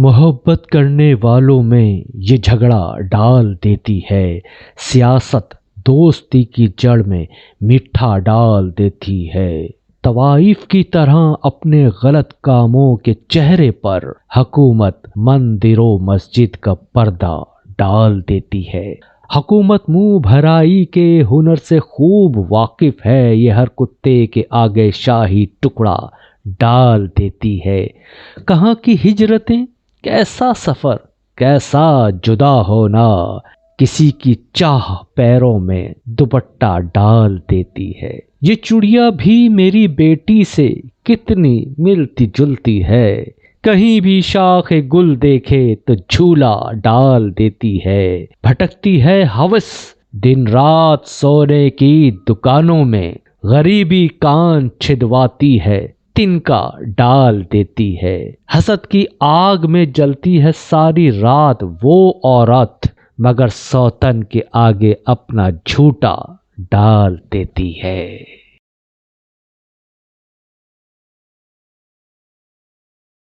محبت کرنے والوں میں یہ جھگڑا ڈال دیتی ہے، سیاست دوستی کی جڑ میں میٹھا ڈال دیتی ہے۔ طوائف کی طرح اپنے غلط کاموں کے چہرے پر حکومت مندر و مسجد کا پردہ ڈال دیتی ہے۔ حکومت منہ بھرائی کے ہنر سے خوب واقف ہے، یہ ہر کتے کے آگے شاہی ٹکڑا ڈال دیتی ہے۔ کہاں کی ہجرتیں، کیسا سفر، کیسا جدا ہونا، کسی کی چاہ پیروں میں دوپٹہ ڈال دیتی ہے۔ یہ چڑیا بھی میری بیٹی سے کتنی ملتی جلتی ہے، کہیں بھی شاخ گل دیکھے تو جھولا ڈال دیتی ہے۔ بھٹکتی ہے ہوس دن رات سونے کی دکانوں میں، غریبی کان چھدواتی ہے، تنکا ڈال دیتی ہے۔ حسد کی آگ میں جلتی ہے ساری رات وہ عورت، مگر سوتن کے آگے اپنا جھوٹا ڈال دیتی ہے۔